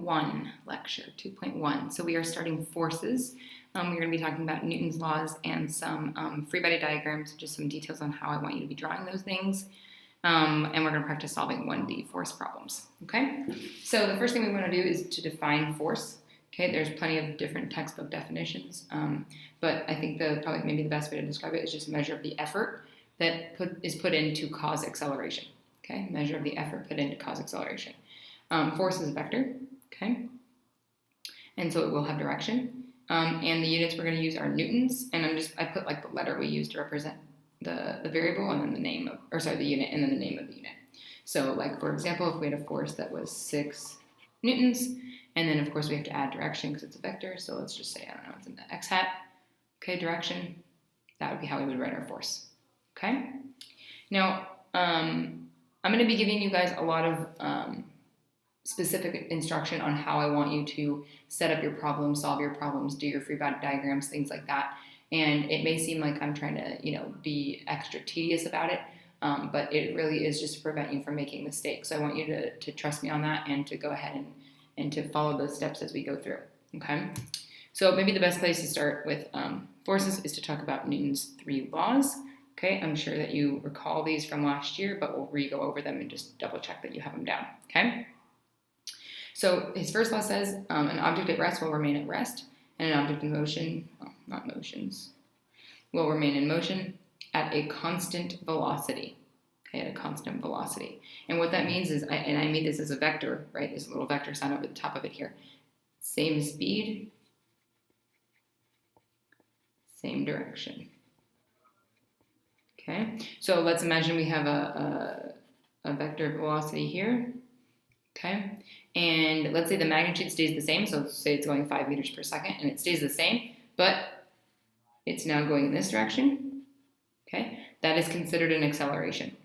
2.1 lecture, 2.1. So we are starting forces. We're going to be talking about Newton's laws and some free body diagrams, just some details on how I want you to be drawing those things. And we're going to practice solving 1D force problems, okay? So the first thing we want to do is to define force. Okay, there's plenty of different textbook definitions, but I think probably maybe the best way to describe it is just a measure of the effort that is put in to cause acceleration. Okay, measure of the effort put in to cause acceleration. Force is a vector, okay, and so it will have direction. And the units we're going to use are newtons, and I put like the letter we use to represent the variable, and then the unit, and then the name of the unit. So, like for example, if we had a force that was 6 newtons. And then, of course, we have to add direction because it's a vector. So let's just say, I don't know, it's in the x hat. Okay, direction. That would be how we would write our force. Okay? Now, I'm going to be giving you guys a lot of specific instruction on how I want you to set up your problems, solve your problems, do your free body diagrams, things like that. And it may seem like I'm trying to, be extra tedious about it. But it really is just to prevent you from making mistakes. So I want you to trust me on that and to go ahead and to follow those steps as we go through, okay? So maybe the best place to start with forces is to talk about Newton's 3 laws, okay? I'm sure that you recall these from last year, but we'll re-go over them and just double check that you have them down, okay? So his first law says an object at rest will remain at rest, and an object in motion, will remain in motion at a constant velocity. Okay, at a constant velocity. And what that means is, I made this as a vector, right? There's a little vector sign over the top of it here. Same speed, same direction. Okay, so let's imagine we have a vector velocity here. Okay, and let's say the magnitude stays the same. So let's say it's going 5 meters per second, and it stays the same, but it's now going in this direction. Okay, that is considered an acceleration.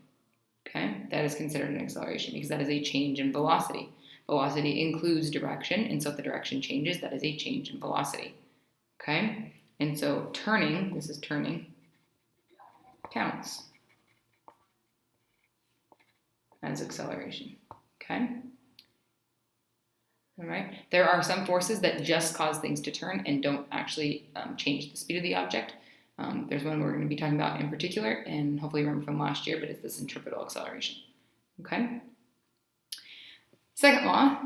Okay, that is considered an acceleration because that is a change in velocity. Velocity includes direction, and so if the direction changes, that is a change in velocity. Okay, and so turning, this is turning, counts as acceleration. Okay, all right. There are some forces that just cause things to turn and don't actually change the speed of the object. There's one we're going to be talking about in particular, and hopefully you remember from last year, but it's the centripetal acceleration. Okay? Second law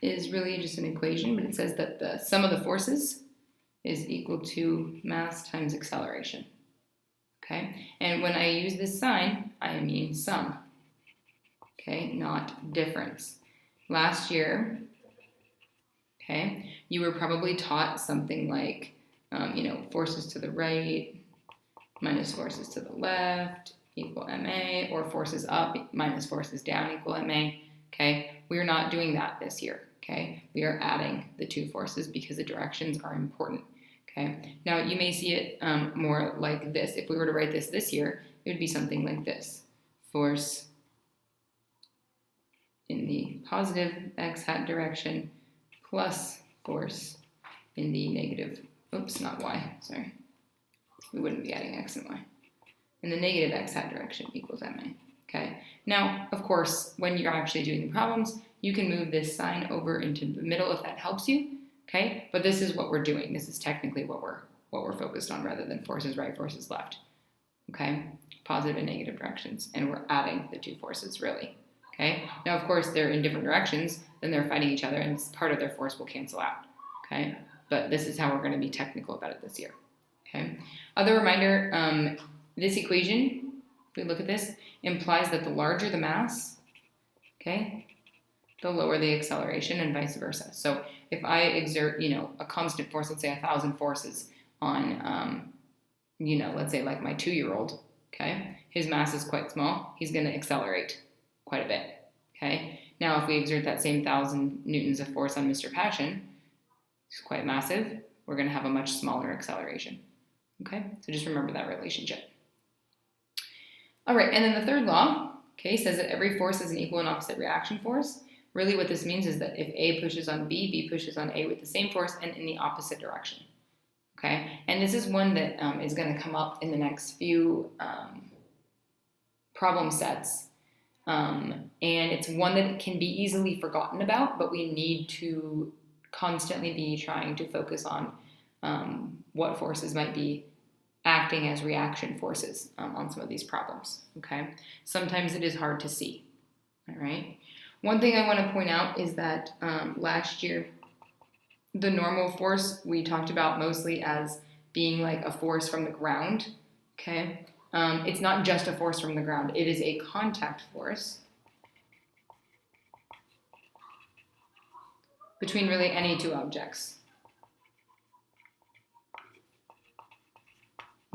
is really just an equation, but it says that the sum of the forces is equal to mass times acceleration. Okay? And when I use this sign, I mean sum. Okay? Not difference. Last year, okay, you were probably taught something like forces to the right minus forces to the left equal ma, or forces up minus forces down equal ma, okay? We are not doing that this year, okay? We are adding the 2 forces because the directions are important, okay? Now, you may see it more like this. If we were to write this year, it would be something like this. Force in the positive x hat direction plus force in the negative, not y, sorry. We wouldn't be adding x and y. In the negative x hat direction equals ma, okay? Now, of course, when you're actually doing the problems, you can move this sign over into the middle if that helps you, okay? But this is what we're doing. This is technically what we're focused on rather than forces right, forces left, okay? Positive and negative directions, and we're adding the 2 forces, really, okay? Now, of course, they're in different directions, then they're fighting each other, and part of their force will cancel out, okay? But this is how we're going to be technical about it this year. Okay. Other reminder, this equation, if we look at this, implies that the larger the mass, okay, the lower the acceleration and vice versa. So if I exert, a constant force, let's say 1,000 forces on, let's say like my 2-year-old, okay, his mass is quite small, he's going to accelerate quite a bit, okay. Now if we exert that same 1,000 newtons of force on Mr. Passion, it's quite massive, we're going to have a much smaller acceleration. Okay, so just remember that relationship. All right, and then the third law, okay, says that every force is an equal and opposite reaction force. Really what this means is that if A pushes on B, B pushes on A with the same force and in the opposite direction. Okay, and this is one that is going to come up in the next few problem sets And it's one that can be easily forgotten about, but we need to constantly be trying to focus on what forces might be acting as reaction forces on some of these problems, okay? Sometimes it is hard to see, all right? One thing I want to point out is that last year, the normal force we talked about mostly as being like a force from the ground, okay? It's not just a force from the ground. It is a contact force between really any two objects.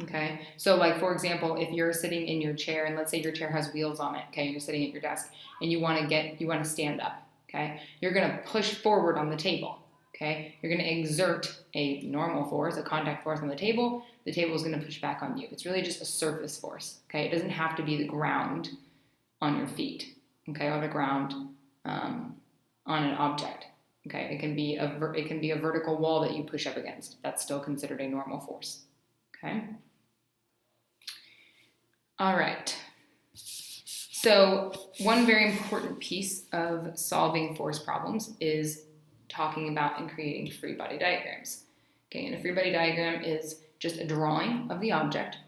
Okay, so like for example, if you're sitting in your chair and let's say your chair has wheels on it, okay, you're sitting at your desk and you want to stand up, okay, you're going to push forward on the table, okay, you're going to exert a normal force, a contact force on the table is going to push back on you. It's really just a surface force, okay, it doesn't have to be the ground on your feet, okay, or the ground on an object, okay, it can be a vertical wall that you push up against. That's still considered a normal force. Okay. All right. So one very important piece of solving force problems is talking about and creating free body diagrams. Okay, and a free body diagram is just a drawing of the object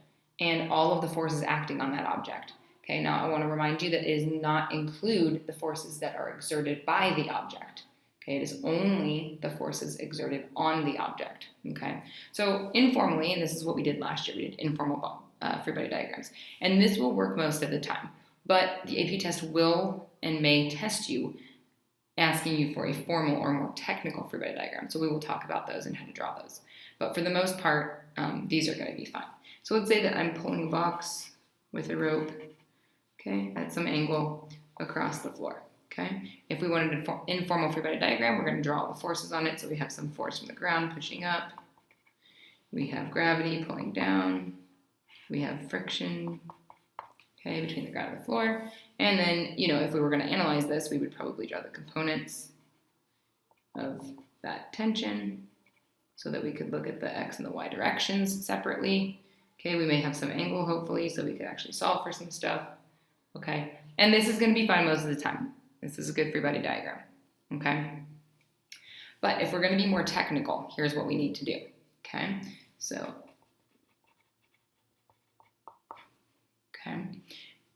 and all of the forces acting on that object. Okay, now I want to remind you that it does not include the forces that are exerted by the object. Okay, it is only the forces exerted on the object. Okay, so informally, and this is what we did last year, we did informal free body diagrams. And this will work most of the time, but the AP test will and may test you asking you for a formal or more technical free body diagram. So we will talk about those and how to draw those. But for the most part, these are going to be fine. So let's say that I'm pulling a box with a rope, okay, at some angle across the floor. Okay, if we wanted an informal free body diagram, we're going to draw all the forces on it. So we have some force from the ground pushing up. We have gravity pulling down. We have friction, okay, between the ground and the floor. And then, if we were going to analyze this, we would probably draw the components of that tension so that we could look at the X and the Y directions separately. Okay, we may have some angle, hopefully, so we could actually solve for some stuff. Okay, and this is going to be fine most of the time. This is a good free body diagram, okay? But if we're going to be more technical, here's what we need to do, okay? So, okay.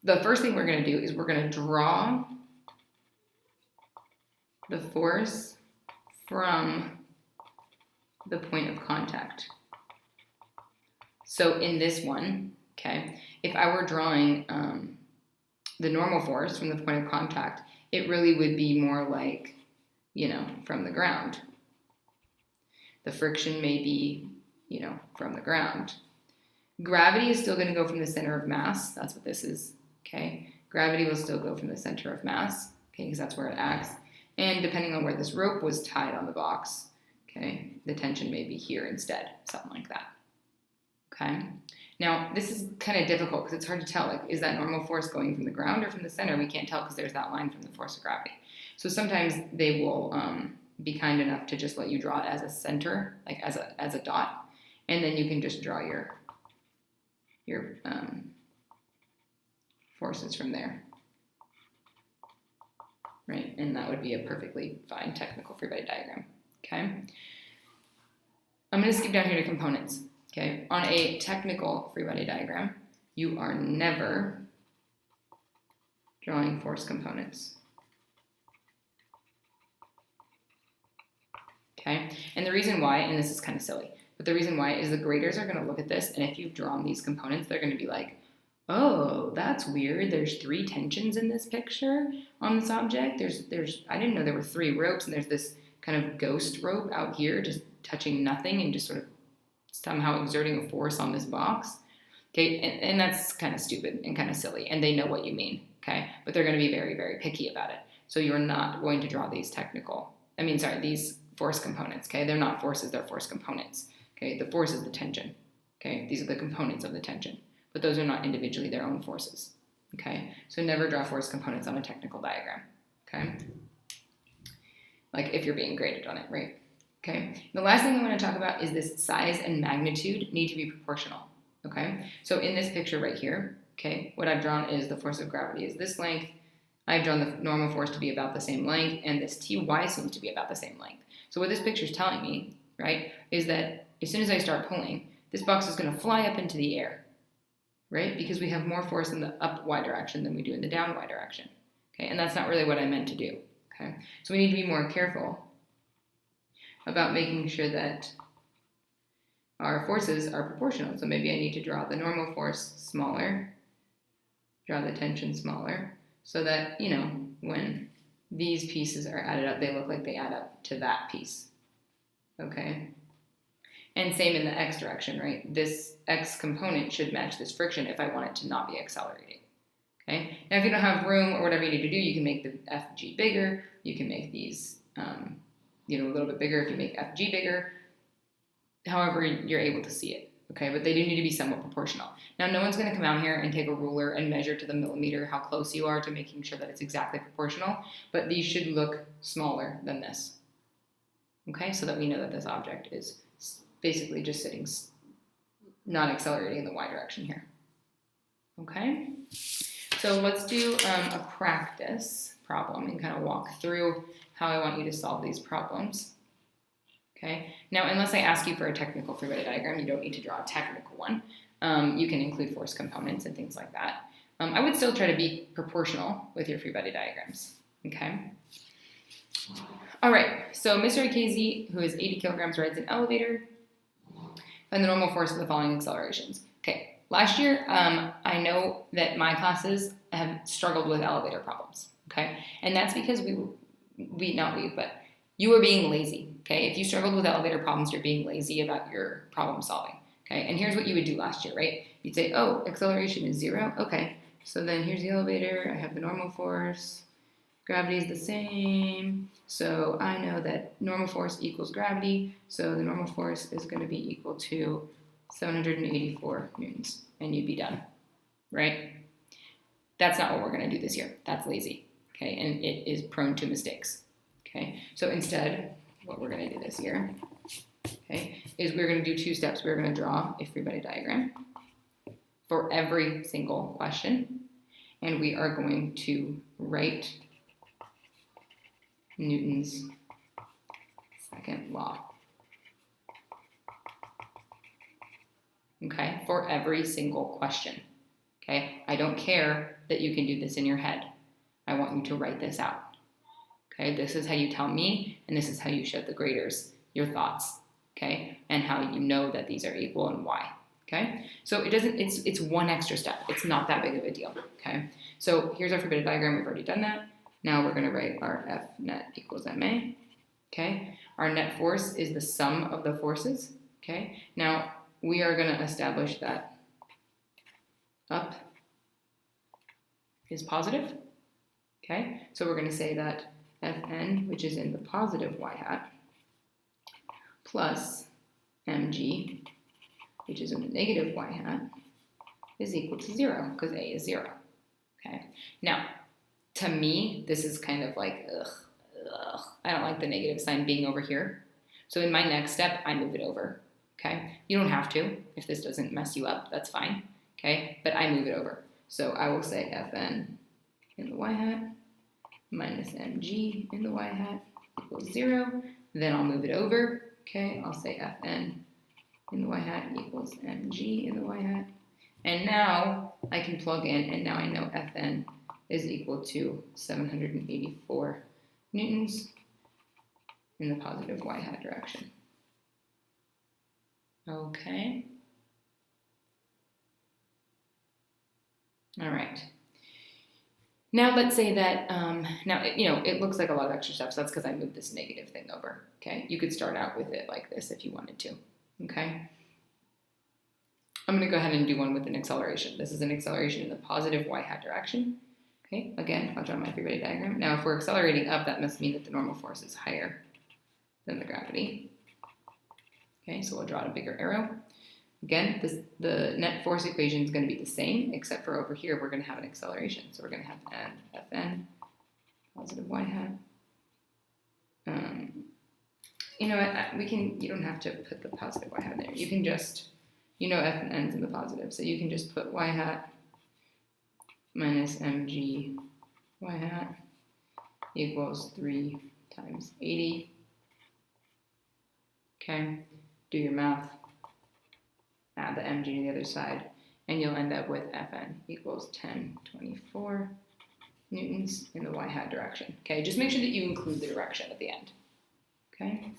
The first thing we're going to do is we're going to draw the force from the point of contact. So in this one, okay, if I were drawing the normal force from the point of contact, it really would be more like, from the ground. The friction may be, from the ground. Gravity is still going to go from the center of mass. That's what this is, okay? Gravity will still go from the center of mass, okay, because that's where it acts. And depending on where this rope was tied on the box, okay, the tension may be here instead, something like that, okay? Now, this is kind of difficult because it's hard to tell, like, is that normal force going from the ground or from the center? We can't tell because there's that line from the force of gravity. So sometimes they will be kind enough to just let you draw it as a center, like as a dot, and then you can just draw your forces from there, right? And that would be a perfectly fine technical free body diagram, okay? I'm going to skip down here to components. Okay, on a technical free body diagram, you are never drawing force components. Okay, and the reason why, and this is kind of silly, but the reason why is the graders are going to look at this, and if you've drawn these components, they're going to be like, oh, that's weird. There's 3 tensions in this picture on this object. There's I didn't know there were 3 ropes, and there's this kind of ghost rope out here just touching nothing and just sort of somehow exerting a force on this box, okay, and that's kind of stupid and kind of silly, and they know what you mean, okay, but they're going to be very, very picky about it, so you're not going to draw these these force components, okay, they're not forces, they're force components, okay, the force is the tension, okay, these are the components of the tension, but those are not individually their own forces, okay, so never draw force components on a technical diagram, okay, like if you're being graded on it, right? Okay, the last thing I want to talk about is this size and magnitude need to be proportional, okay? So in this picture right here, okay, what I've drawn is the force of gravity is this length, I've drawn the normal force to be about the same length, and this Ty seems to be about the same length. So what this picture is telling me, right, is that as soon as I start pulling, this box is going to fly up into the air, right, because we have more force in the up y direction than we do in the down y direction. Okay, and that's not really what I meant to do. Okay, so we need to be more careful about making sure that our forces are proportional. So maybe I need to draw the normal force smaller, draw the tension smaller, so that, you know, when these pieces are added up, they look like they add up to that piece. Okay? And same in the x direction, right? This x component should match this friction if I want it to not be accelerating. Okay? Now, if you don't have room or whatever you need to do, you can make the FG bigger. You can make these, a little bit bigger if you make FG bigger. However, you're able to see it. Okay, but they do need to be somewhat proportional. Now, no one's going to come out here and take a ruler and measure to the millimeter how close you are to making sure that it's exactly proportional, but these should look smaller than this. Okay, so that we know that this object is basically just sitting, not accelerating in the y direction here. Okay, so let's do a practice problem and kind of walk through how I want you to solve these problems. Okay. Now, unless I ask you for a technical free body diagram, you don't need to draw a technical one. You can include force components and things like that. I would still try to be proportional with your free body diagrams. Okay. All right. So Mr. AKZ, who is 80 kilograms, rides an elevator. Find the normal force of the following accelerations. Okay. Last year, I know that my classes have struggled with elevator problems. Okay. And that's because you were being lazy. Okay, if you struggled with elevator problems, you're being lazy about your problem solving. Okay, and here's what you would do last year, right? You'd say, oh, acceleration is 0. Okay, so then here's the elevator. I have the normal force. Gravity is the same. So I know that normal force equals gravity. So the normal force is going to be equal to 784 newtons. And you'd be done, right? That's not what we're going to do this year. That's lazy. Okay, and it is prone to mistakes. Okay, so instead, what we're going to do this year, okay, is we're going to do 2 steps. We're going to draw a free body diagram for every single question, and we are going to write Newton's second law. Okay, for every single question. Okay, I don't care that you can do this in your head. I want you to write this out. Okay, this is how you tell me, and this is how you show the graders your thoughts, okay, and how you know that these are equal and why, okay? So it's one extra step. It's not that big of a deal, okay? So here's our free body diagram. We've already done that. Now we're going to write our F net equals ma, okay? Our net force is the sum of the forces, okay? Now we are going to establish that up is positive, okay? So we're going to say that Fn, which is in the positive y hat, plus mg, which is in the negative y hat, is equal to 0, because a is 0. Okay. Now, to me, this is kind of like, I don't like the negative sign being over here. So in my next step, I move it over. Okay. You don't have to. If this doesn't mess you up, that's fine. Okay. But I move it over. So I will say Fn in the y hat minus mg in the y hat equals 0. Then I'll move it over. Okay, I'll say Fn in the y hat equals mg in the y hat. And now I can plug in, and now I know Fn is equal to 784 newtons in the positive y hat direction. Okay. All right. Now let's say that, it looks like a lot of extra steps. That's because I moved this negative thing over, okay? You could start out with it like this if you wanted to, okay? I'm going to go ahead and do one with an acceleration. This is an acceleration in the positive y hat direction, okay? Again, I'll draw my free body diagram. Now, if we're accelerating up, that must mean that the normal force is higher than the gravity, okay? So we'll draw a bigger arrow. Again, the net force equation is going to be the same, except for over here, we're going to have an acceleration. So we're going to have Fn, positive y hat. You know what, you don't have to put the positive y hat there. You can just, Fn's in the positive, so you can just put y hat minus mg y hat equals 3 times 80. Okay, do your math, add the mg to the other side, and you'll end up with Fn equals 1024 newtons in the y hat direction. Okay, just make sure that you include the direction at the end. Okay,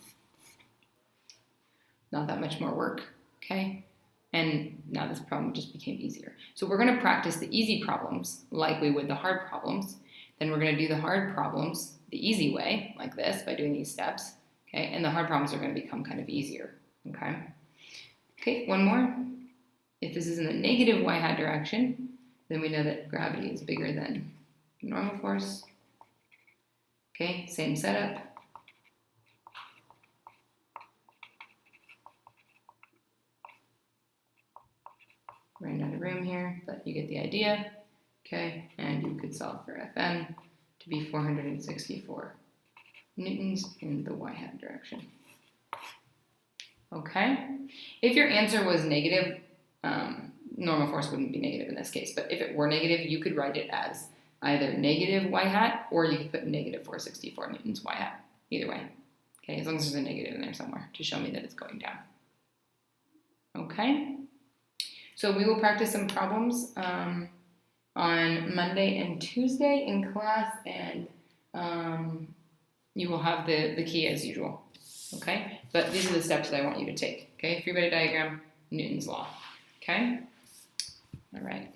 not that much more work. Okay, and now this problem just became easier. So we're going to practice the easy problems like we would the hard problems. Then we're going to do the hard problems the easy way, like this, by doing these steps. Okay, and the hard problems are going to become kind of easier. Okay. Okay, one more. If this is in the negative y hat direction, then we know that gravity is bigger than normal force. Okay, same setup. Ran out of room here, but you get the idea. Okay, and you could solve for Fn to be 464 newtons in the y hat direction. Okay, if your answer was negative, normal force wouldn't be negative in this case, but if it were negative, you could write it as either negative y hat, or you could put negative 464 newtons y hat, either way. Okay, as long as there's a negative in there somewhere to show me that it's going down. Okay, so we will practice some problems on Monday and Tuesday in class, and you will have the key as usual. Okay, but these are the steps that I want you to take. Okay, free body diagram, Newton's law. Okay, all right.